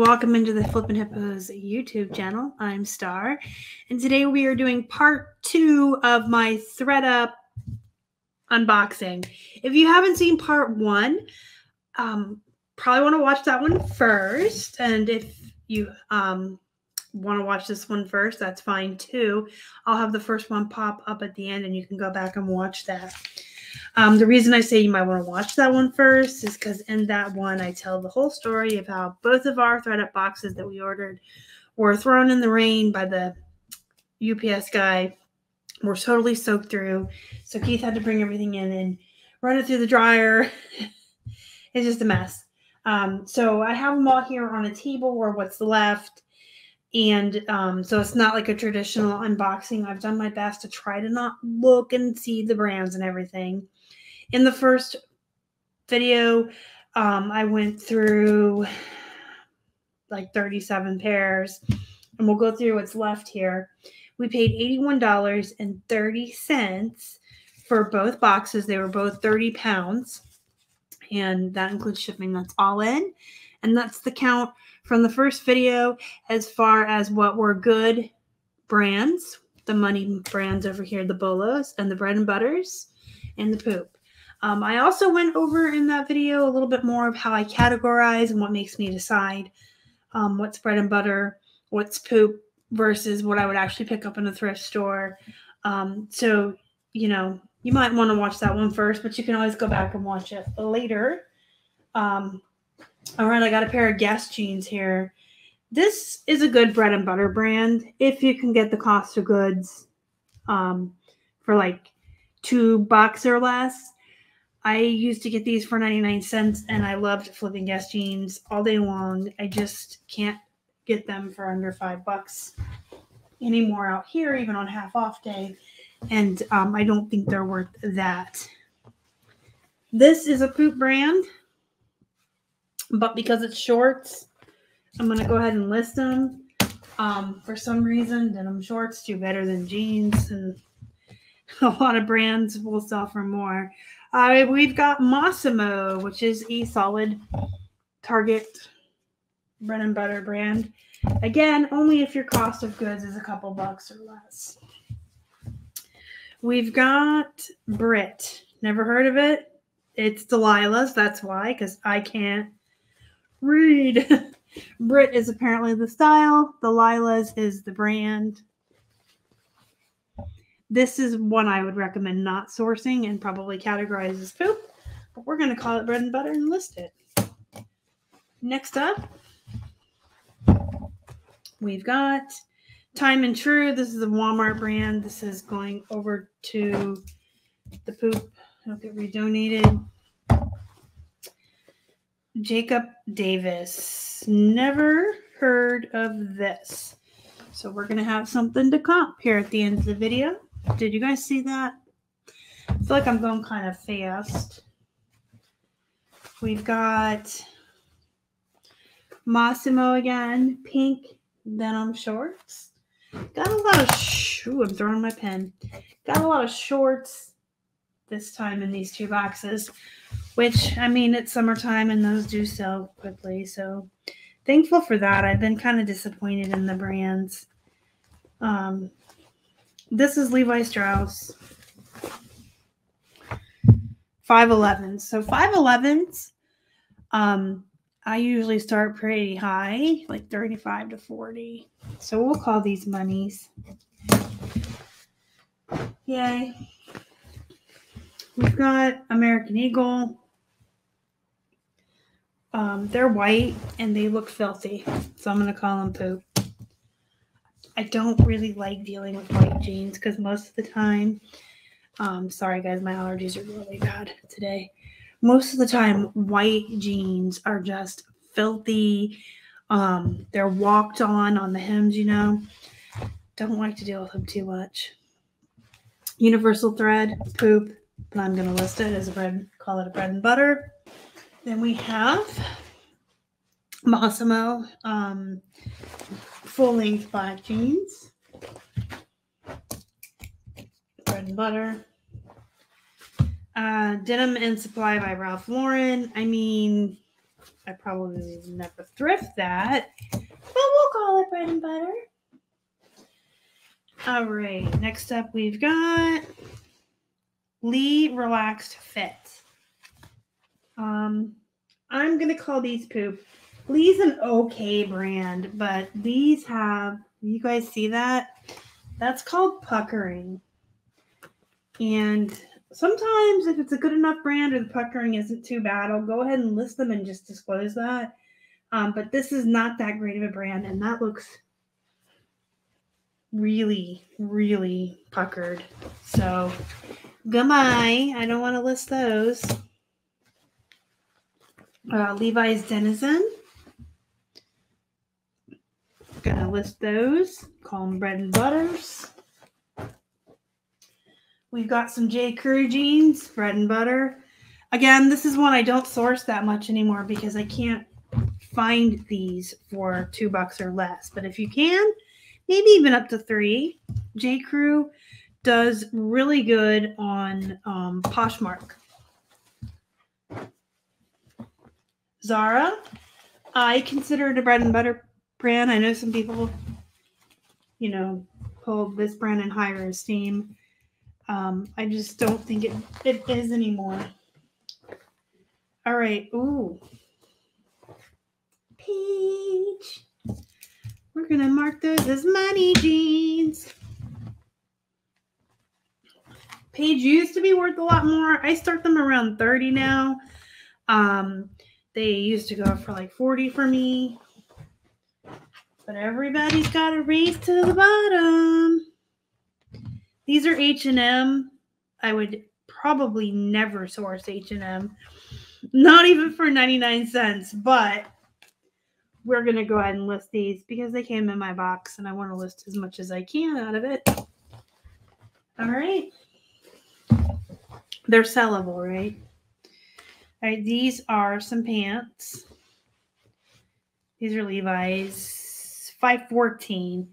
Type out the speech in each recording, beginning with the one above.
welcome into the Flippin' Hippos YouTube channel. I'm Star, and today we are doing part 2 of my Thredup unboxing. If you haven't seen part 1, probably want to watch that one first, and if you want to watch this one first, that's fine too. I'll have the first one pop up at the end, and you can go back and watch that. The reason I say you might want to watch that one first is because in that one, I tell the whole story of how both of our Thredup boxes that we ordered were thrown in the rain by the UPS guy. Were totally soaked through. So Keith had to bring everything in and run it through the dryer. It's just a mess. So I have them all here on a table or what's left. And so it's not like a traditional unboxing. I've done my best to try to not look and see the brands and everything. In the first video, I went through like 37 pairs, and we'll go through what's left here. We paid $81.30 for both boxes. They were both 30 pounds, and that includes shipping. That's all in, and that's the count from the first video as far as what were good brands, the money brands over here, the Bolos and the bread and butters and the poop. I also went over in that video a little bit more of how I categorize and what makes me decide what's bread and butter, what's poop versus what I would actually pick up in a thrift store. So, you know, you might want to watch that one first, but you can always go back and watch it later. All right, I got a pair of Guess jeans here. This is a good bread and butter brand if you can get the cost of goods for like $2 or less. I used to get these for 99 cents, and I loved flipping Guess jeans all day long. I just can't get them for under $5 anymore out here, even on half off day. And I don't think they're worth that. This is a poop brand, but because it's shorts, I'm going to go ahead and list them. For some reason, denim shorts do better than jeans, and a lot of brands will sell for more. We've got Massimo, which is a solid Target bread and butter brand. Again, only if your cost of goods is a couple bucks or less. We've got Brit. Never heard of it. It's Delilah's. That's why, because I can't read. Brit is apparently the style. Delilah's is the brand. This is one I would recommend not sourcing and probably categorize as poop, but we're going to call it bread and butter and list it. Next up, we've got Time and True. This is a Walmart brand. This is going over to the poop. It'll get redonated. Jacob Davis. Never heard of this. So we're going to have something to comp here at the end of the video. Did you guys see that? I feel like I'm going kind of fast. We've got Massimo again. Pink denim shorts. Got a lot of I'm throwing my pen. Got a lot of shorts this time in these two boxes, which, I mean, it's summertime and those do sell quickly. So thankful for that. I've been kind of disappointed in the brands. This is Levi Strauss 511s. So 511s, I usually start pretty high, like 35 to 40. So we'll call these monies. Yay. We've got American Eagle. They're white and they look filthy, so I'm going to call them poop. I don't really like dealing with white jeans because most of the time, sorry guys, my allergies are really bad today. Most of the time, white jeans are just filthy. They're walked on the hems, you know. Don't like to deal with them too much. Universal thread, poop, and I'm going to list it as a bread, call it a bread and butter. Then we have Massimo full-length black jeans, bread and butter. Denim and Supply by Ralph Lauren. I mean, I probably never thrift that, but we'll call it bread and butter. All right, next up we've got Lee Relaxed Fit. I'm gonna call these poop. Lee's an okay brand, but these have, you guys see that? That's called puckering. And sometimes if it's a good enough brand or the puckering isn't too bad, I'll go ahead and list them and just disclose that. But this is not that great of a brand, and that looks really, really puckered. So goodbye. I don't want to list those. Levi's Denizen. Gonna list those. Call them bread and butters. We've got some J. Crew jeans, bread and butter. Again, this is one I don't source that much anymore because I can't find these for $2 or less. But if you can, maybe even up to $3. J. Crew does really good on Poshmark. Zara, I consider it a bread and butter brand. I know some people, hold this brand in higher esteem. I just don't think it is anymore. All right. Ooh. Peach. We're going to mark those as money jeans. Paige used to be worth a lot more. I start them around 30 now. They used to go for like 40 for me. But everybody's got a race to the bottom. These are H&M. I would probably never source H&M. Not even for 99 cents. But we're going to go ahead and list these because they came in my box and I want to list as much as I can out of it. All right. They're sellable, right? All right, these are some pants. These are Levi's, $5.14.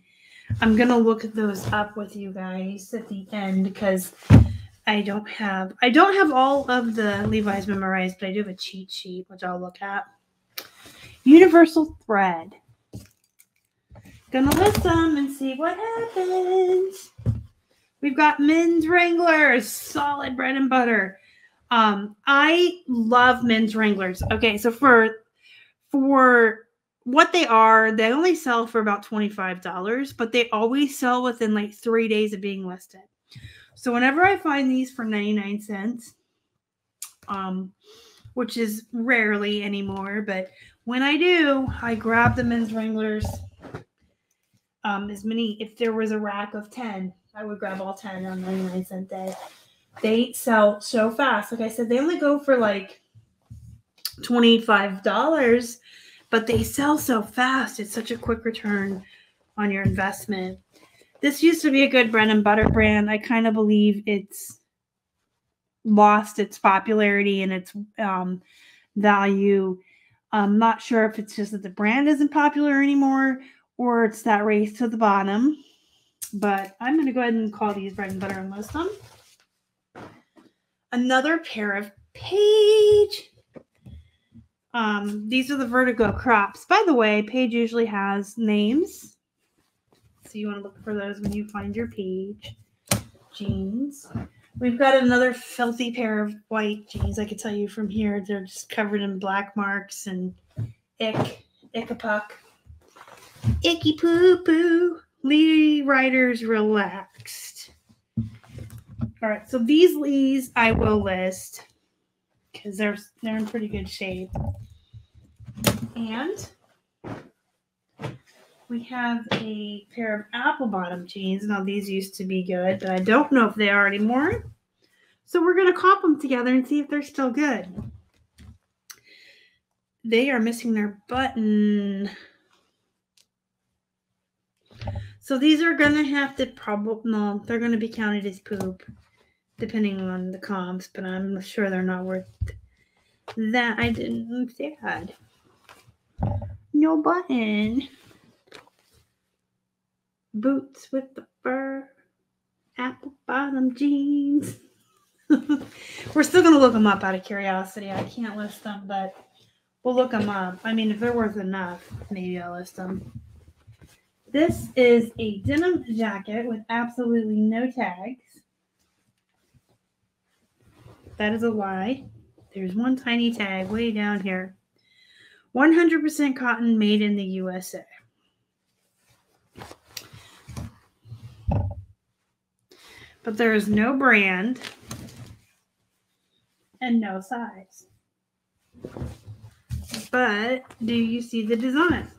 I'm gonna look those up with you guys at the end because I don't have all of the Levi's memorized, but I do have a cheat sheet which I'll look at. Universal thread. Gonna list them and see what happens. We've got men's Wranglers, solid bread and butter. I love men's Wranglers. Okay, so for what they are, they only sell for about $25, but they always sell within like 3 days of being listed. So whenever I find these for 99 cents, which is rarely anymore, but when I do, I grab the men's Wranglers. If there was a rack of 10, I would grab all 10 on 99 cent day. They sell so fast. Like I said, they only go for like $25, but they sell so fast. It's such a quick return on your investment. This used to be a good bread and butter brand. I kind of believe it's lost its popularity and its value. I'm not sure if it's just that the brand isn't popular anymore or it's that race to the bottom. But I'm going to go ahead and call these bread and butter and list them. Another pair of Paige. These are the Vertigo crops. By the way, Paige usually has names. So you want to look for those when you find your Paige jeans. We've got another filthy pair of white jeans. I can tell you from here, they're just covered in black marks and ick-a-puck. Icky poo-poo. Lee Riders Relaxed. All right, so these Lees I will list because they're in pretty good shape. And we have a pair of apple bottom jeans. Now these used to be good, but I don't know if they are anymore. So we're going to comp them together and see if they're still good. They are missing their button. So these are going to have to they're going to be counted as poop, depending on the comps, but I'm sure they're not worth that. I didn't sad. No button. Boots with the fur. Apple bottom jeans. We're still going to look them up out of curiosity. I can't list them, but We'll look them up. I mean, if they're worth enough, maybe I'll list them. This is a denim jacket with absolutely no tags. That is a lie. There's one tiny tag way down here. 100% cotton, made in the USA. But there is no brand and no size. But do you see the design?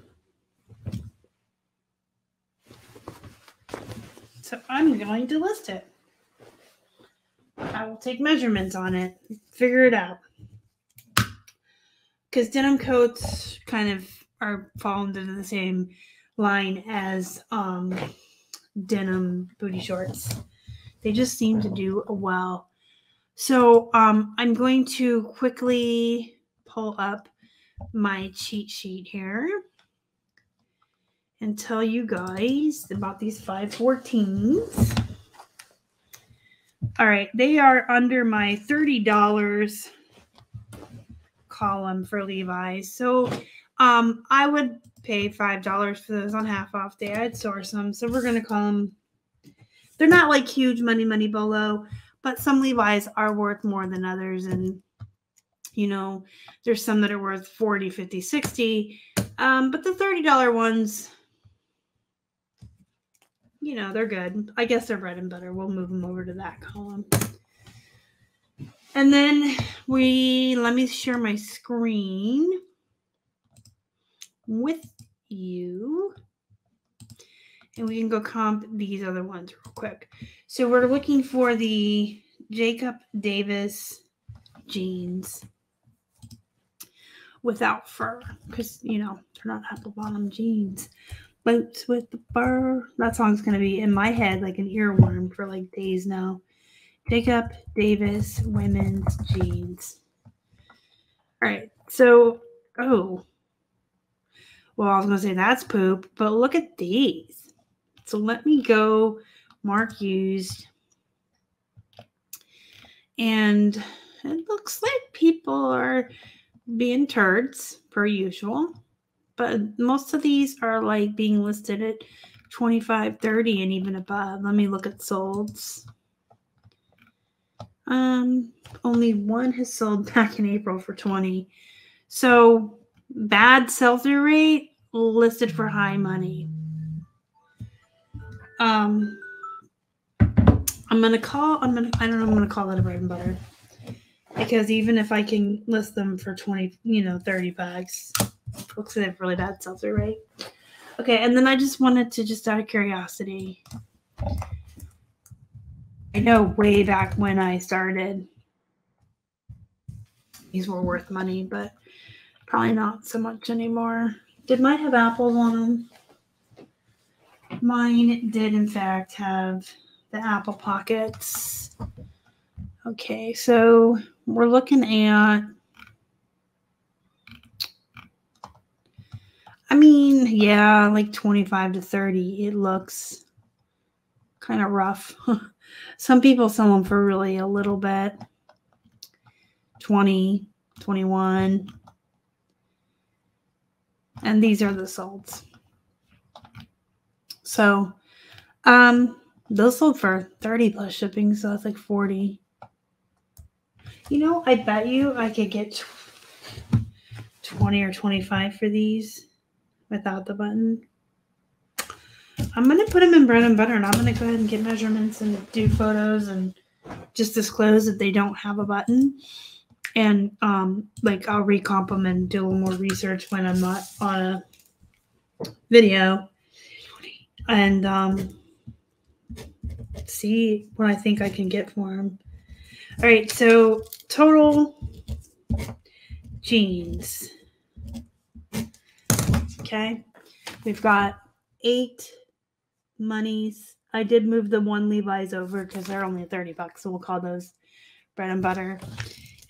So I'm going to list it. I will take measurements on it, figure it out. Because denim coats kind of fall into the same line as denim booty shorts. They just seem to do well. So I'm going to quickly pull up my cheat sheet here and tell you guys about these 514s. All right, they are under my $30 column for Levi's. So I would pay $5 for those on half off day. I'd source them. So we're going to call them, they're not like huge money below, but some Levi's are worth more than others. And, you know, there's some that are worth 40, 50, 60. But the $30 ones, you know, they're good. I guess they're bread and butter. We'll move them over to that column. And then let me share my screen with you. And we can go comp these other ones real quick. So we're looking for the Jacob Davis jeans without fur. Because, you know, they're not apple bottom jeans. Boots with the fur. That song's going to be in my head like an earworm for like days now. Jacob Davis women's jeans. All right. So, well, I was going to say that's poop, but look at these. So let me go mark used. And it looks like people are being turds per usual. But most of these are like being listed at $25, $30, and even above. Let me look at solds. Only one has sold back in April for $20. So bad sell-through rate, listed for high money. I'm gonna call it a bread and butter. Because even if I can list them for 20, 30 bucks, looks like they have really bad sell-through rate. Okay, and then I just wanted to, just out of curiosity, I know way back when I started, these were worth money, but probably not so much anymore. Did mine have apples on them? Mine did, in fact, have the apple pockets. Okay, so we're looking at, I mean, yeah, like 25 to 30. It looks kind of rough. Some people sell them for really a little bit. 20, 21. And these are the solds. So, those sold for 30 plus shipping, so that's like 40. You know, I bet you I could get 20 or 25 for these without the button. I'm going to put them in bread and butter, and I'm going to go ahead and get measurements and do photos and just disclose that they don't have a button. And, like, I'll recomp them and do a little more research when I'm not on a video. And, see what I think I can get for them. All right, so total jeans. Okay, we've got 8 monies. I did move the one Levi's over because they're only $30, so we'll call those bread and butter.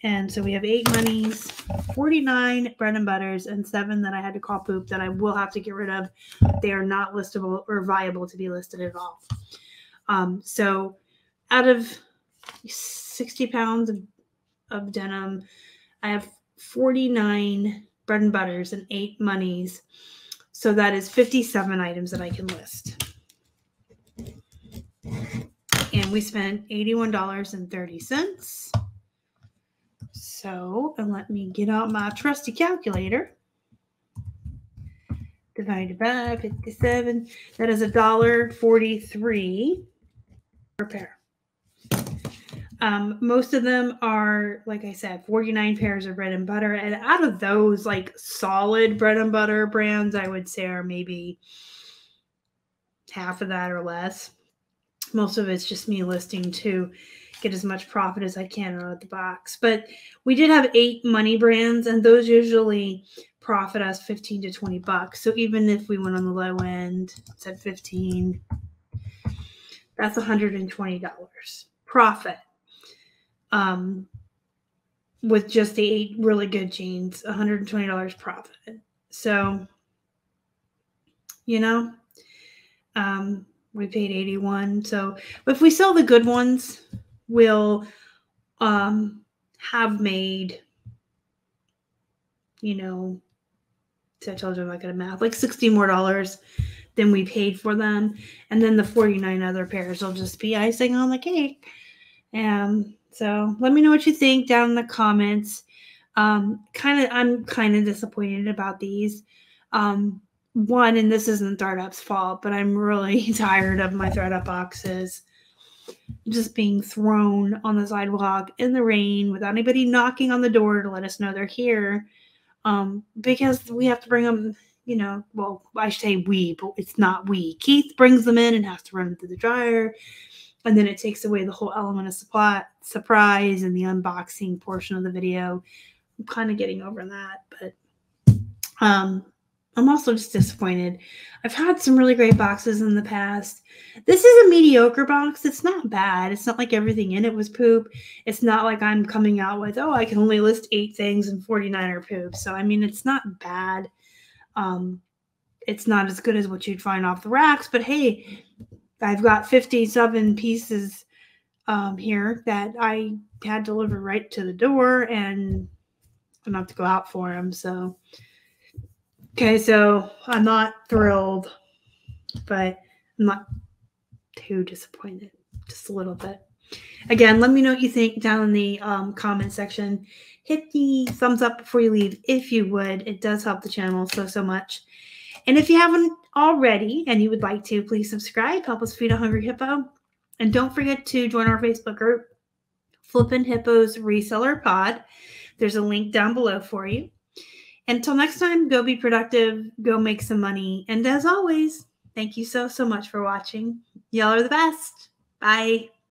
And so we have 8 monies, 49 bread and butters, and 7 that I had to call poop that I will have to get rid of. They are not listable or viable to be listed at all. So out of 60 pounds of denim, I have 49 bread and butters, and 8 monies. So that is 57 items that I can list. And we spent $81.30. So, and let me get out my trusty calculator. Divided by 57. That is $1.43 per pair. Most of them are, like I said, 49 pairs of bread and butter. And out of those, like, solid bread and butter brands, I would say are maybe half of that or less. Most of it's just me listing to get as much profit as I can out of the box. But we did have 8 money brands, and those usually profit us $15 to $20. So even if we went on the low end, said 15, that's $120 profit. With just the 8 really good jeans, $120 profit. So, you know, we paid $81. So if we sell the good ones, we'll have made, you know, so I told you I'm not good at math, like $60 more than we paid for them. And then the 49 other pairs will just be icing on the cake. So let me know what you think down in the comments. I'm kind of disappointed about these. One, and this isn't Thredup's fault, but I'm really tired of my Thredup boxes just being thrown on the sidewalk in the rain without anybody knocking on the door to let us know they're here. Because we have to bring them, you know, well, I should say we, but it's not we. Keith brings them in and has to run them through the dryer. And then it takes away the whole element of surprise and the unboxing portion of the video. I'm kind of getting over that, but I'm also just disappointed. I've had some really great boxes in the past. This is a mediocre box. It's not bad. It's not like everything in it was poop. It's not like I'm coming out with, oh, I can only list 8 things and 49 are poop. So, I mean, it's not bad. It's not as good as what you'd find off the racks, but hey, I've got 57 pieces here that I had delivered right to the door, and I don't have to go out for them. So, okay, so I'm not thrilled, but I'm not too disappointed, just a little bit. Again, let me know what you think down in the comment section. Hit the thumbs up before you leave if you would. It does help the channel so much. And if you haven't already and you would like to, please subscribe. Help us feed a hungry hippo. And don't forget to join our Facebook group, Flippin' Hippos Reseller Pod. There's a link down below for you. Until next time, go be productive, go make some money. And as always, thank you so much for watching. Y'all are the best. Bye.